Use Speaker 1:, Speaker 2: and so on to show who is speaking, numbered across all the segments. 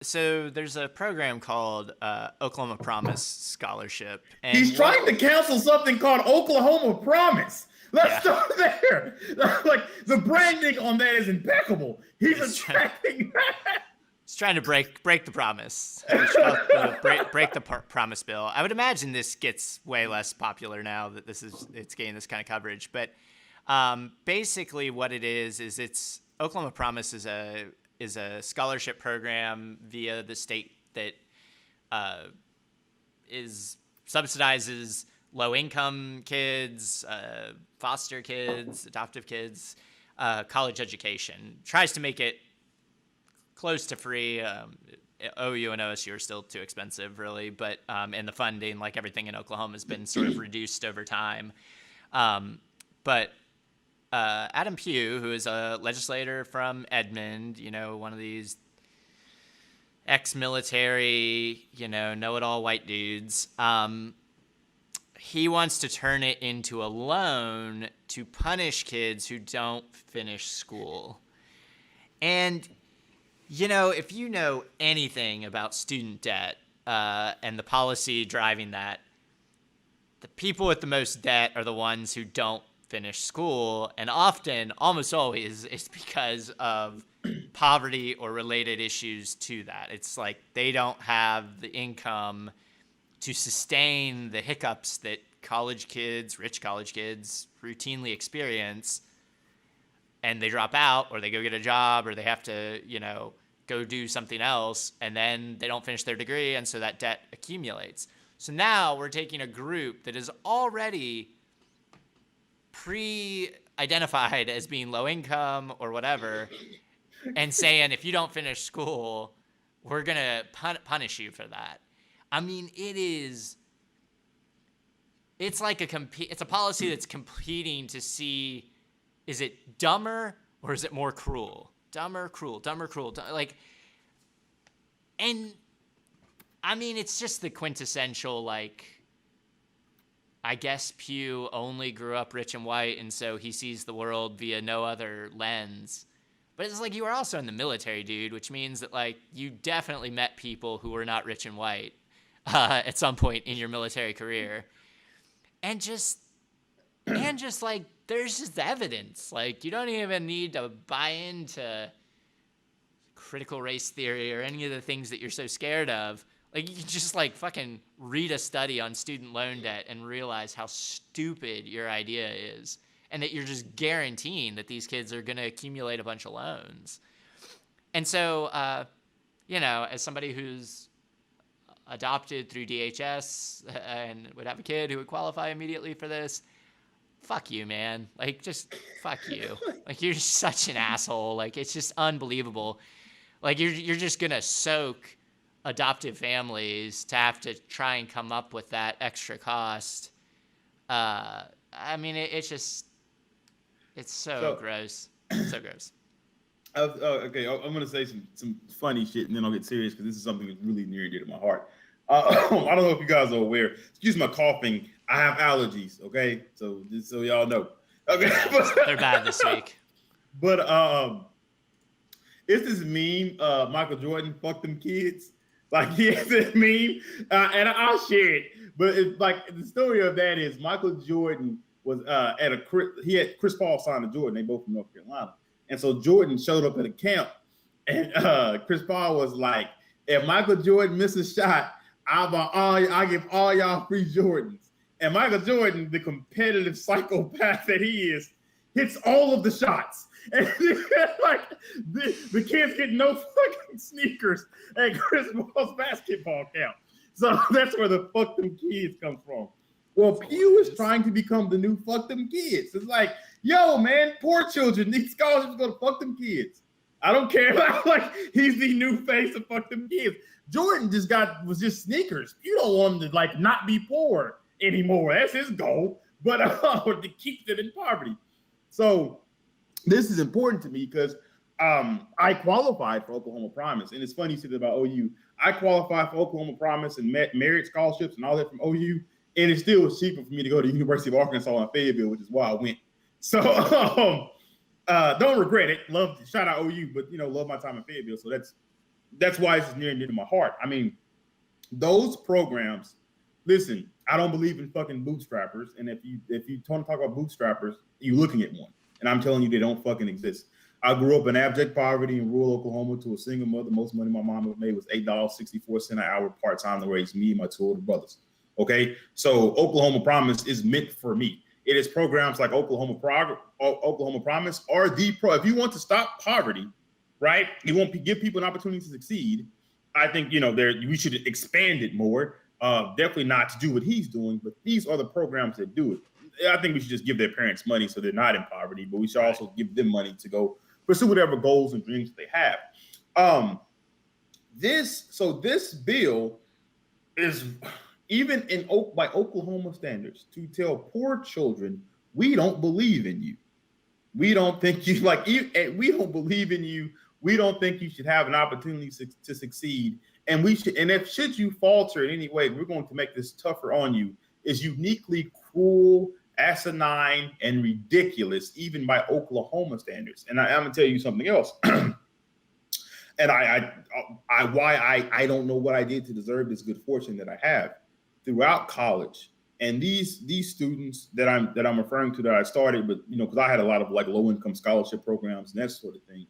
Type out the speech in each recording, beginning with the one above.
Speaker 1: So there's a program called Oklahoma Promise Scholarship,
Speaker 2: He's
Speaker 1: and
Speaker 2: trying to cancel something called Oklahoma Promise. Let's
Speaker 1: yeah,
Speaker 2: start there. Like the branding on that is impeccable. He's
Speaker 1: he's trying,
Speaker 2: attracting that.
Speaker 1: he's trying to break the promise. He should call it the break the promise bill. I would imagine this gets way less popular now that it's getting this kind of coverage. But basically, what it is it's Oklahoma Promise is a scholarship program via the state that uh, is subsidizes low income kids, foster kids, adoptive kids, college education. Tries to make it close to free. OU and OSU are still too expensive, really, but and the funding, like everything in Oklahoma, has been sort of reduced over time. But Adam Pugh, who is a legislator from Edmond, one of these ex-military, know-it-all white dudes. He wants to turn it into a loan to punish kids who don't finish school. And, if you know anything about student debt and the policy driving that, the people with the most debt are the ones who don't finish school. And often, almost always, it's because of poverty or related issues to that. It's like they don't have the income to sustain the hiccups that rich college kids routinely experience, and they drop out or they go get a job or they have to, go do something else, and then they don't finish their degree, and so that debt accumulates. So now we're taking a group that is already pre-identified as being low income or whatever, and saying, if you don't finish school, we're going to punish you for that. I mean, it's like it's a policy that's competing to see, is it dumber or is it more cruel? Dumber, cruel, like, and I mean, it's just the quintessential, like, I guess Pugh only grew up rich and white, and so he sees the world via no other lens. But it's like, you are also in the military, dude, which means that, like, you definitely met people who were not rich and white at some point in your military career. And just like, there's just evidence. Like, you don't even need to buy into critical race theory or any of the things that you're so scared of. Like, you can just, like, fucking read a study on student loan debt and realize how stupid your idea is, and that you're just guaranteeing that these kids are going to accumulate a bunch of loans. And so, as somebody who's adopted through DHS and would have a kid who would qualify immediately for this, fuck you, man. Like, just fuck you. Like, you're such an asshole. Like, it's just unbelievable. Like, you're just going to soak adoptive families to have to try and come up with that extra cost. I mean, it's so gross. So gross.
Speaker 2: Okay, I'm gonna say some funny shit, and then I'll get serious because this is something that's really near and dear to my heart. I don't know if you guys are aware. Excuse my coughing. I have allergies. Okay, so just so y'all know. Okay,
Speaker 1: they're bad this week.
Speaker 2: But it's this meme. Michael Jordan, fuck them kids. Like, he has this meme, and I'll share it. But it's like, the story of that is Michael Jordan was he had Chris Paul signed to Jordan. They both from North Carolina. And so Jordan showed up at a camp, and Chris Paul was like, if Michael Jordan misses a shot, I give all y'all free Jordans. And Michael Jordan, the competitive psychopath that he is, hits all of the shots. And like, the kids get no fucking sneakers at Chris Paul's basketball camp. So that's where the fuck them kids come from. Well, Pugh is trying to become the new fuck them kids. It's like, yo, man, poor children need scholarships, go to fuck them kids. I don't care. Like, he's the new face of fuck them kids. Jordan was just sneakers. You don't want him to, like, not be poor anymore. That's his goal. But to keep them in poverty. So this is important to me because I qualified for Oklahoma Promise. And it's funny you said about OU. I qualified for Oklahoma Promise and merit scholarships and all that from OU. And it still was cheaper for me to go to the University of Arkansas in Fayetteville, which is why I went. So don't regret it. Shout out OU, but love my time in Fayetteville. So that's that's why it's near and dear to my heart. I mean, those programs. Listen, I don't believe in fucking bootstrappers, and if you want to talk about bootstrappers, you're looking at one, and I'm telling you, they don't fucking exist. I grew up in abject poverty in rural Oklahoma to a single mother. Most money my mom made was $8.64 an hour part time to raise me and my two older brothers. Okay, so Oklahoma Promise is meant for me. It is programs like Oklahoma Promise or the pro. If you want to stop poverty, right? You want to give people an opportunity to succeed. I think we should expand it more. Definitely not to do what he's doing, but these are the programs that do it. I think we should just give their parents money so they're not in poverty, but we should also give them money to go pursue whatever goals and dreams they have. This bill is even by Oklahoma standards to tell poor children, we don't believe in you. We don't think you we don't believe in you. We don't think you should have an opportunity to succeed. And should you falter in any way, we're going to make this tougher on you, is uniquely cruel, asinine, and ridiculous, even by Oklahoma standards. And I'm gonna tell you something else. And I don't know what I did to deserve this good fortune that I have throughout college. And these students that I'm referring to that I started with, because I had a lot of like low income scholarship programs and that sort of thing.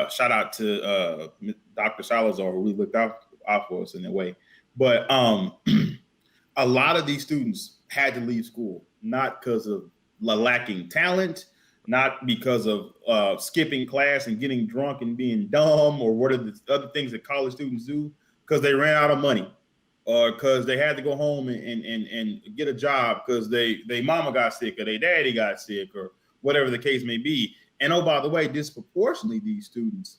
Speaker 2: Shout out to Dr. Salazar, who really looked out for us in a way. But a lot of these students had to leave school, not because of lacking talent, not because of skipping class and getting drunk and being dumb, or what are the other things that college students do, because they ran out of money, or because they had to go home and get a job because they mama got sick or their daddy got sick or whatever the case may be. And oh, by the way, disproportionately, these students,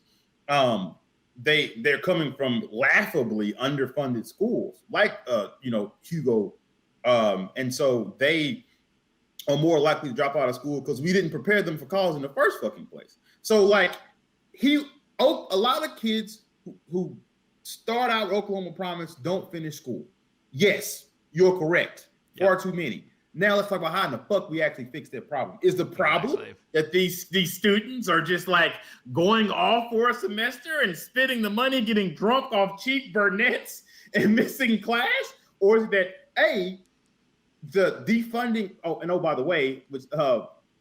Speaker 2: they're coming from laughably underfunded schools like Hugo, and so they are more likely to drop out of school because we didn't prepare them for college in the first fucking place. So like a lot of kids who start out Oklahoma Promise don't finish school. Yes, you're correct. Far too many. Now let's talk about how in the fuck we actually fix that problem. Is the problem that these students are just like going off for a semester and spending the money, getting drunk off cheap Burnett's and missing class? Or is it that the defunding? By the way,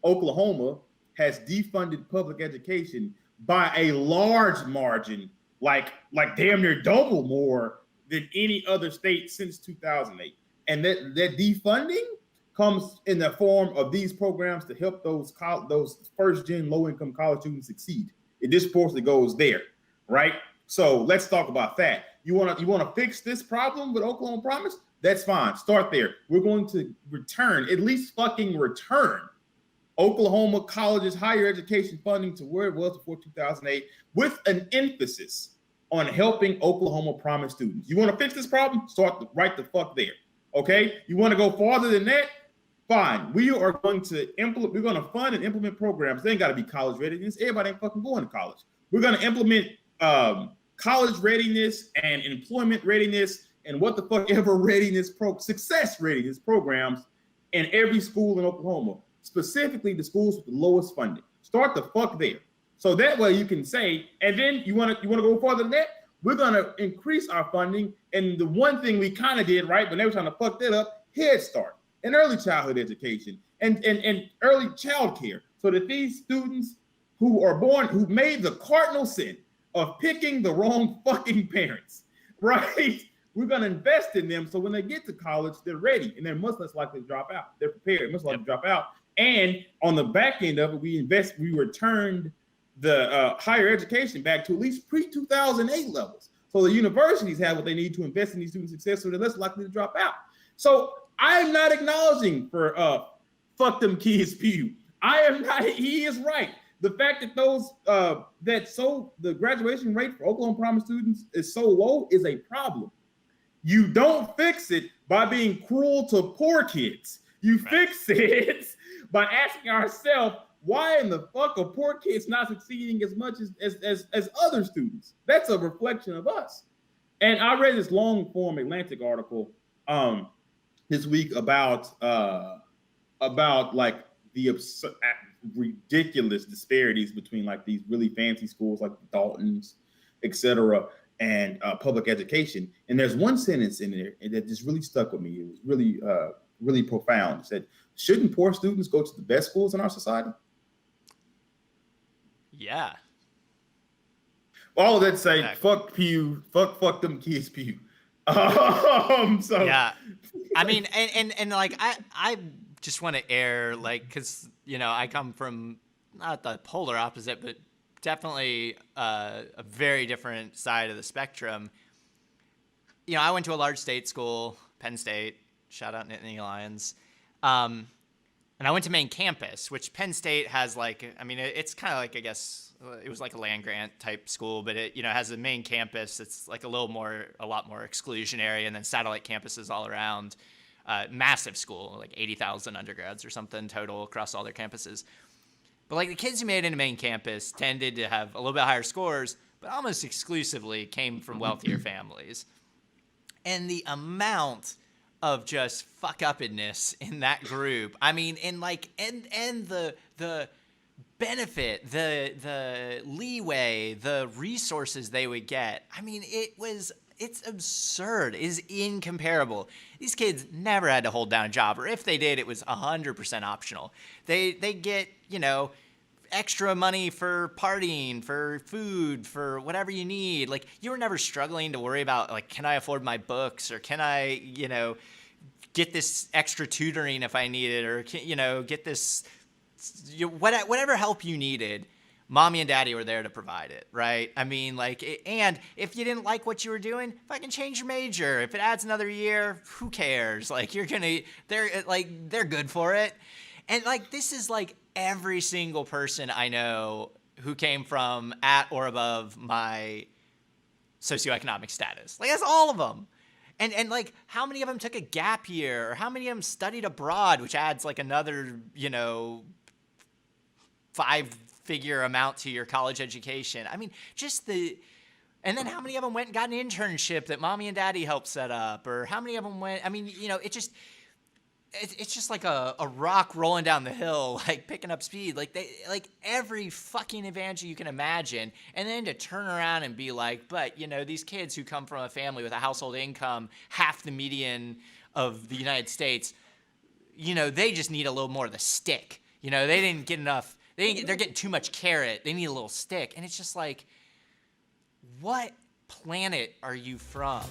Speaker 2: Oklahoma has defunded public education by a large margin, like damn near double more than any other state since 2008. And that defunding comes in the form of these programs to help those first-gen low-income college students succeed. It disproportionately goes there, right? So let's talk about that. You want to fix this problem with Oklahoma Promise? That's fine. Start there. We're going to at least return Oklahoma colleges' higher education funding to where it was before 2008, with an emphasis on helping Oklahoma Promise students. You want to fix this problem? Start right the fuck there. Okay? You want to go farther than that? Fine. We are going to implement. We're going to fund and implement programs. They ain't got to be college readiness. Everybody ain't fucking going to college. We're going to implement college readiness and employment readiness and what the fuck ever success readiness programs in every school in Oklahoma, specifically the schools with the lowest funding. Start the fuck there. So that way you can say, and then you want to go farther than that? We're going to increase our funding. And the one thing we kind of did, right, when they were trying to fuck that up, Head Start and early childhood education and early child care, so that these students who made the cardinal sin of picking the wrong fucking parents, right? We're going to invest in them so when they get to college, they're ready and they're much less likely to drop out. They're prepared, much likely to drop out. And on the back end of it, we returned the higher education back to at least pre-2008 levels. So the universities have what they need to invest in these students' success so they're less likely to drop out. So I'm not acknowledging for fuck them kids pew. I am not. He is right. The fact that the graduation rate for Oklahoma Promise students is so low is a problem. You don't fix it by being cruel to poor kids. You fix it by asking ourselves, why in the fuck are poor kids not succeeding as much as other students? That's a reflection of us. And I read this long form Atlantic article this week about like the ridiculous disparities between like these really fancy schools like Dalton's, etc., and public education. And there's one sentence in there that just really stuck with me. It was really, really profound. It said, "Shouldn't poor students go to the best schools in our society?"
Speaker 1: Yeah.
Speaker 2: All of that to say, exactly. Fuck Pew, fuck them kids, Pew. So
Speaker 1: yeah, I mean, and like I just want to air, like, because I come from not the polar opposite, but definitely a very different side of the spectrum. I went to a large state school, Penn State. Shout out Nittany Lions. And I went to main campus, which Penn State has, like, I mean, it's kind of like, I guess, it was like a land grant type school, but it, has a main campus. It's like a lot more exclusionary, and then satellite campuses all around. Massive school, like 80,000 undergrads or something total across all their campuses. But like the kids who made it into main campus tended to have a little bit higher scores, but almost exclusively came from wealthier families. And the amount of just fuck uppedness in that group, I mean, and the benefit, the leeway, the resources they would get. I mean, it's absurd. It is incomparable. These kids never had to hold down a job, or if they did, it was 100% optional. They get, extra money for partying, for food, for whatever you need. Like, you were never struggling to worry about, like, can I afford my books, or can I, get this extra tutoring if I need it, or get this, whatever help you needed. Mommy and daddy were there to provide it, right? I mean, and if you didn't like what you were doing, fucking change your major. If it adds another year, who cares? Like, they're good for it. And this is every single person I know who came from at or above my socioeconomic status. That's all of them. And how many of them took a gap year, or how many of them studied abroad, which adds another, 5-figure amount to your college education. I mean, and then how many of them went and got an internship that mommy and daddy helped set up, or how many of them went, I mean, it's just like a rock rolling down the hill, picking up speed, every fucking advantage you can imagine. And then to turn around and be but these kids who come from a family with a household income half the median of the United States, they just need a little more of the stick. They didn't get enough. They're getting too much carrot. They need a little stick. And it's just what planet are you from?